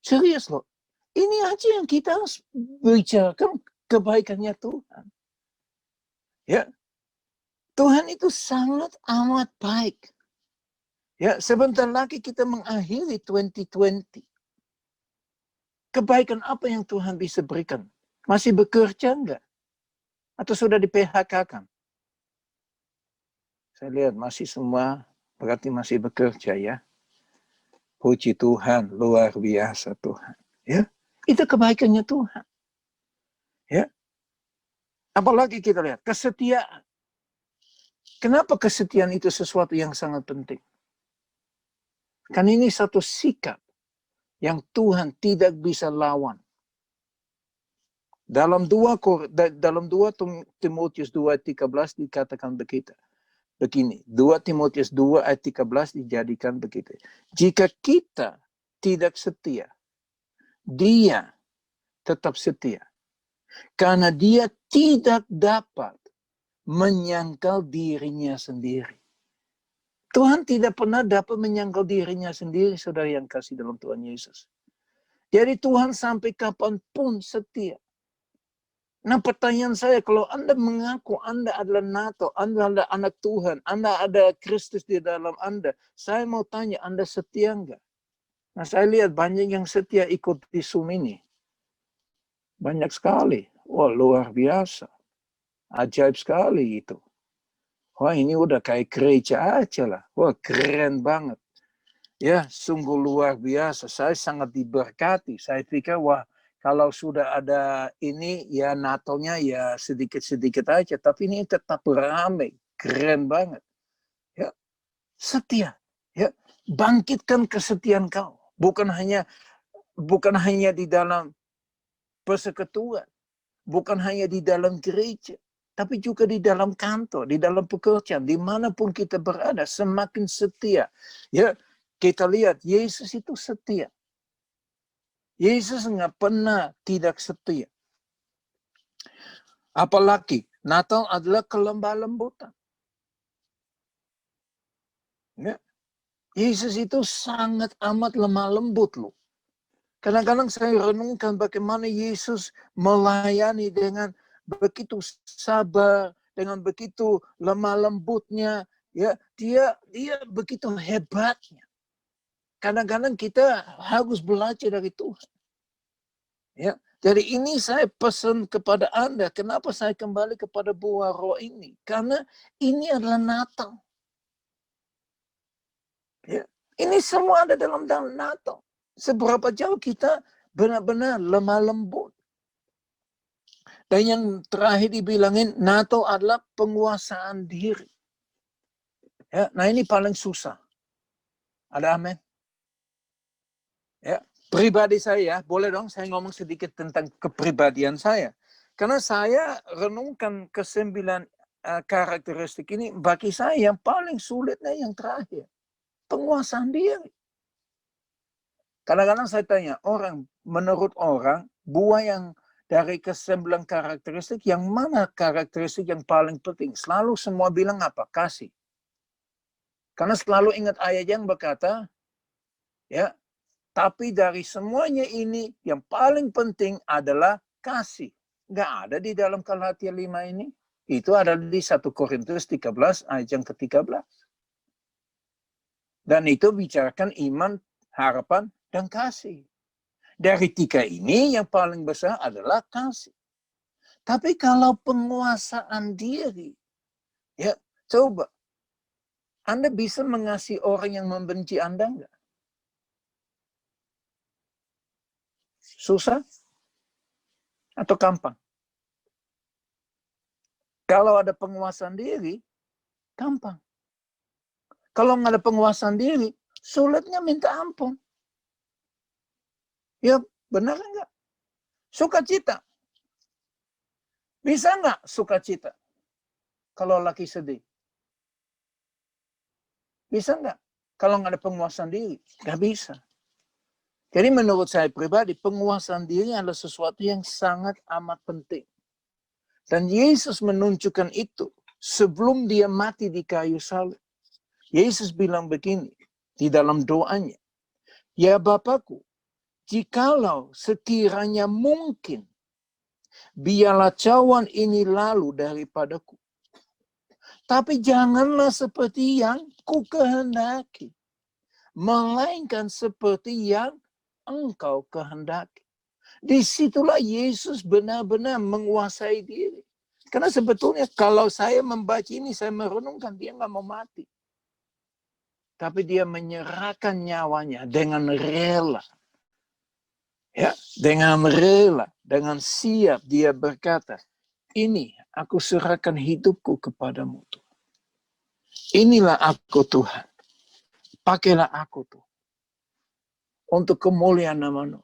Serius loh. Ini aja yang kita harus bicarakan, kebaikannya Tuhan. Ya, Tuhan itu sangat amat baik. Ya, sebentar lagi kita mengakhiri 2020. Kebaikan apa yang Tuhan bisa berikan? Masih bekerja enggak? Atau sudah di PHK-kan? Saya lihat masih semua berarti masih bekerja ya. Puji Tuhan, luar biasa Tuhan. Ya, itu kebaikannya Tuhan. Ya, apalagi kita lihat kesetiaan. Kenapa kesetiaan itu sesuatu yang sangat penting? Kan ini satu sikap yang Tuhan tidak bisa lawan. Dalam 2 Timotius 2:13 dikatakan begini. 2 Timotius 2:13 dijadikan begitu. Jika kita tidak setia, dia tetap setia. Karena dia tidak dapat menyangkal dirinya sendiri. Tuhan tidak pernah dapat menyangkal dirinya sendiri, saudara yang kasih dalam Tuhan Yesus. Jadi Tuhan sampai kapanpun setia. Nah pertanyaan saya, kalau Anda mengaku Anda adalah NATO, Anda adalah anak Tuhan, Anda ada Kristus di dalam Anda, saya mau tanya, Anda setia enggak? Nah saya lihat banyak yang setia ikut di Zoom ini. Banyak sekali. Wah luar biasa. Ajaib sekali itu. Wah ini udah kayak gereja aja lah. Wah keren banget. Ya sungguh luar biasa. Saya sangat diberkati. Saya pikir wah kalau sudah ada ini ya NATO-nya ya sedikit-sedikit aja. Tapi ini tetap ramai. Keren banget. Ya setia. Ya bangkitkan kesetiaan kau. Bukan hanya di dalam persekutuan. Bukan hanya di dalam gereja. Tapi juga di dalam kantor, di dalam pekerjaan, dimanapun kita berada, semakin setia. Ya, kita lihat Yesus itu setia. Yesus nggak pernah tidak setia. Apalagi Natal adalah kelembah lembutan. Ya. Yesus itu sangat amat lemah lembut loh. Kadang-kadang saya renungkan bagaimana Yesus melayani dengan begitu sabar, dengan begitu lemah lembutnya, ya dia begitu hebatnya. Kadang-kadang kita harus belajar dari Tuhan. Ya, jadi ini saya pesan kepada Anda, kenapa saya kembali kepada buah roh ini? Karena ini adalah Natal. Ya, ini semua ada dalam Natal. Seberapa jauh kita benar-benar lemah lembut. Dan yang terakhir dibilangin, NATO adalah penguasaan diri. Ya, nah ini paling susah. Ada amin? Ya, pribadi saya, boleh dong saya ngomong sedikit tentang kepribadian saya. Karena saya renungkan ke-9 karakteristik ini, bagi saya yang paling sulitnya yang terakhir. Penguasaan diri. Kadang-kadang saya tanya, menurut orang, buah yang dari ke-9 karakteristik, yang mana karakteristik yang paling penting? Selalu semua bilang apa? Kasih. Karena selalu ingat ayat yang berkata, ya, tapi dari semuanya ini, yang paling penting adalah kasih. Nggak ada di dalam Galatia 5 ini. Itu ada di 1 Korintus 13 ayat yang ke-13. Dan itu bicarakan iman, harapan, dan kasih. Dari 3 ini yang paling besar adalah kasih. Tapi kalau penguasaan diri, ya coba. Anda bisa mengasihi orang yang membenci Anda enggak? Susah? Atau gampang? Kalau ada penguasaan diri, gampang. Kalau nggak ada penguasaan diri, sulitnya minta ampun. Ya benar enggak? Sukacita. Bisa nggak sukacita? Kalau laki sedih. Bisa nggak? Kalau nggak ada penguasaan diri, nggak bisa. Jadi menurut saya pribadi, penguasaan diri adalah sesuatu yang sangat amat penting. Dan Yesus menunjukkan itu sebelum dia mati di kayu salib. Yesus bilang begini di dalam doanya. Ya Bapakku, jikalau sekiranya mungkin, biarlah cawan ini lalu daripadaku. Tapi janganlah seperti yang ku kehendaki, melainkan seperti yang engkau kehendaki. Disitulah Yesus benar-benar menguasai diri. Karena sebetulnya kalau saya membaca ini, saya merenungkan, dia nggak mau mati. Tapi dia menyerahkan nyawanya dengan rela. Ya, dengan rela, dengan siap dia berkata, ini aku serahkan hidupku kepadamu Tuhan. Inilah aku Tuhan. Pakailah aku Tuhan. Untuk kemuliaan nama-Mu.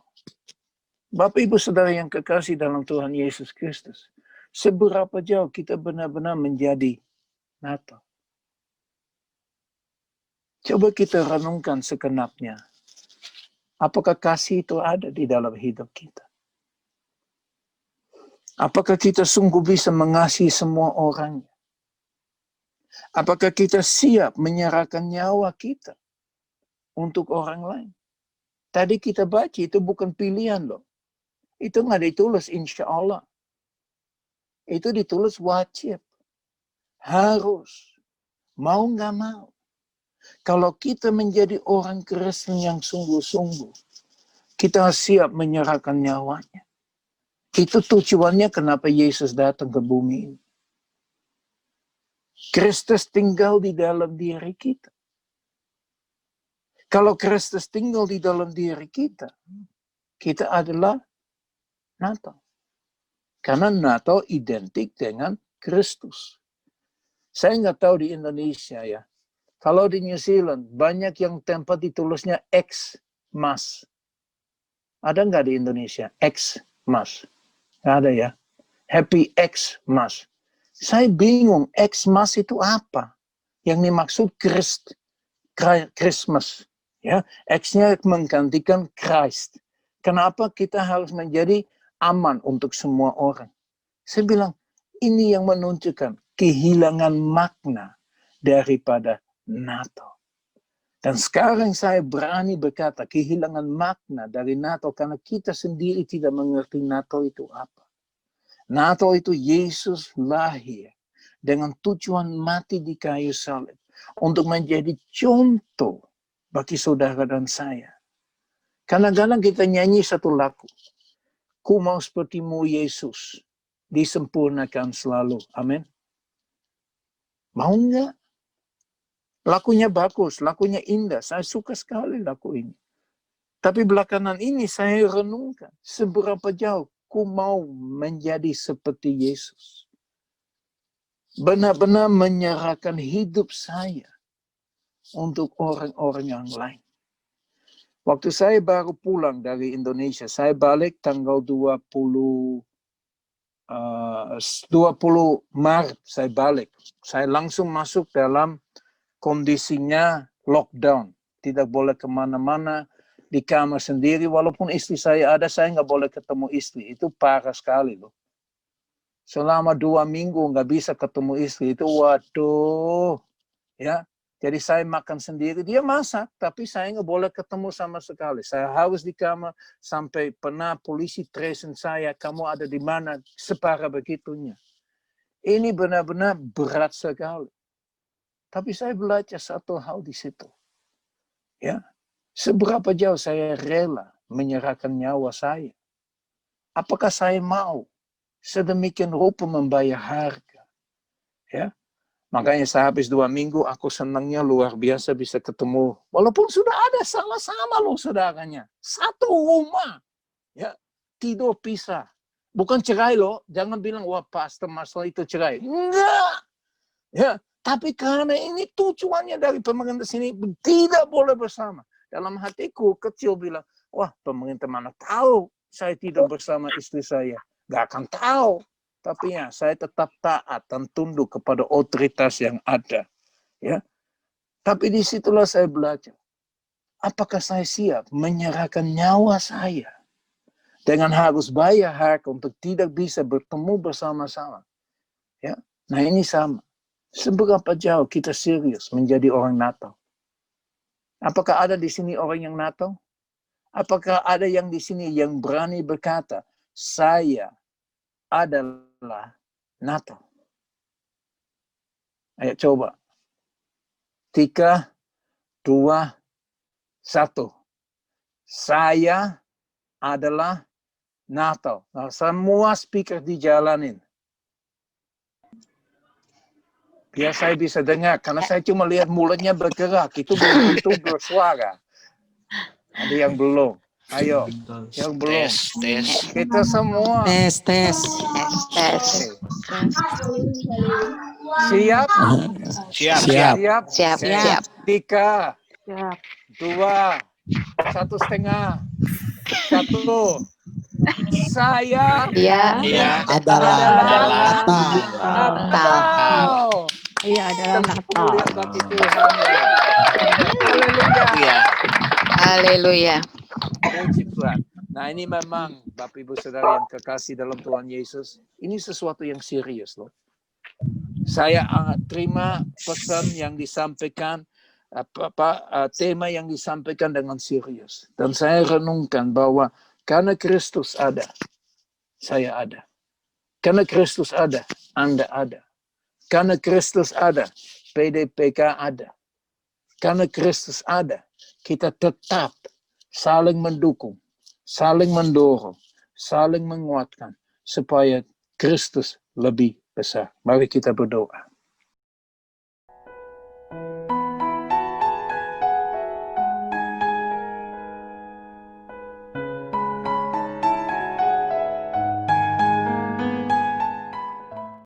Bapak Ibu Saudara yang kekasih dalam Tuhan Yesus Kristus. Seberapa jauh kita benar-benar menjadi Natal. Coba kita renungkan sekenapnya. Apakah kasih itu ada di dalam hidup kita? Apakah kita sungguh bisa mengasihi semua orang? Apakah kita siap menyerahkan nyawa kita untuk orang lain? Tadi kita baca itu bukan pilihan loh. Itu nggak ditulis insya Allah. Itu ditulis wajib. Harus. Mau nggak mau. Kalau kita menjadi orang Kristen yang sungguh-sungguh, kita siap menyerahkan nyawanya. Itu tujuannya kenapa Yesus datang ke bumi ini. Kristus tinggal di dalam diri kita. Kalau Kristus tinggal di dalam diri kita, kita adalah Natal. Karena Natal identik dengan Kristus. Saya nggak tahu di Indonesia ya. Kalau di New Zealand, banyak yang tempat ditulisnya Xmas. Ada nggak di Indonesia? Xmas. Nggak ada ya. Happy Xmas. Saya bingung, Xmas itu apa? Yang dimaksud Christmas. Ya, X-nya menggantikan Christ. Kenapa kita harus menjadi aman untuk semua orang? Saya bilang, ini yang menunjukkan kehilangan makna daripada Natal. Dan sekarang saya berani berkata kehilangan makna dari Natal karena kita sendiri tidak mengerti Natal itu apa. Natal itu Yesus lahir dengan tujuan mati di kayu salib untuk menjadi contoh bagi saudara dan saya. Kadang-kadang kita nyanyi satu lagu. Ku mau sepertimu Yesus, disempurnakan selalu. Amin. Mau nggak? Lagunya bagus, lagunya indah. Saya suka sekali lagu ini. Tapi belakangan ini saya renungkan. Seberapa jauh ku mau menjadi seperti Yesus. Benar-benar menyerahkan hidup saya untuk orang-orang yang lain. Waktu saya baru pulang dari Indonesia, saya balik tanggal 20 Maret, saya balik. Saya langsung masuk dalam kondisinya lockdown. Tidak boleh kemana-mana, di kamar sendiri. Walaupun istri saya ada, saya nggak boleh ketemu istri. Itu parah sekali loh. Selama 2 minggu nggak bisa ketemu istri. Itu waduh. Ya, jadi saya makan sendiri. Dia masak, tapi saya nggak boleh ketemu sama sekali. Saya harus di kamar sampai pernah polisi tracing saya. Kamu ada di mana? Separah begitunya. Ini benar-benar berat sekali. Tapi saya belajar satu hal di situ. Ya, seberapa jauh saya rela menyerahkan nyawa saya. Apakah saya mau sedemikian rupa membayar harga? Ya, makanya saya habis 2 minggu, aku senangnya luar biasa bisa ketemu. Walaupun sudah ada sama-sama loh saudaranya. Satu rumah. Ya, tidur pisah. Bukan cerai loh. Jangan bilang, wah pastor masalah itu cerai. Enggak. Ya, tapi karena ini tujuannya dari pemerintah sini tidak boleh bersama. Dalam hatiku kecil bilang, wah pemerintah mana tahu saya tidak bersama istri saya. Gak akan tahu. Tapi ya saya tetap taat dan tunduk kepada otoritas yang ada. Ya, tapi disitulah saya belajar. Apakah saya siap menyerahkan nyawa saya dengan harus bayar harga untuk tidak bisa bertemu bersama-sama. Ya, nah ini sama. Seberapa jauh kita serius menjadi orang Natal? Apakah ada di sini orang yang Natal? Apakah ada yang di sini yang berani berkata, saya adalah Natal? Ayo coba. 3, 2, 1. Saya adalah Natal. Nah, semua speaker dijalanin. Biar saya bisa dengar, karena saya cuma lihat mulutnya bergerak. Itu belum tentu bersuara. Ada yang belum. Ayo, yang belum. Tes. Kita semua. Tes. Tes. Oke. Siap? Siap. Siap. Siap. Oke. Siap. 3, Siap. 2, 1,5, 1. Saya Dia Iya. Adalah adalah Natal. Natal. Iya, adalah Natal. Lihat bagi Tuhan. Haleluya. Iya. haleluya. Puji Tuhan. Nah, ini memang Bapak Ibu Saudara yang kekasih dalam Tuhan Yesus, ini sesuatu yang serius loh. Saya terima pesan yang disampaikan, tema yang disampaikan dengan serius. Dan saya renungkan bahwa karena Kristus ada, saya ada. Karena Kristus ada, Anda ada. Karena Kristus ada, PDPK ada. Karena Kristus ada, kita tetap saling mendukung, saling mendorong, saling menguatkan supaya Kristus lebih besar. Mari kita berdoa.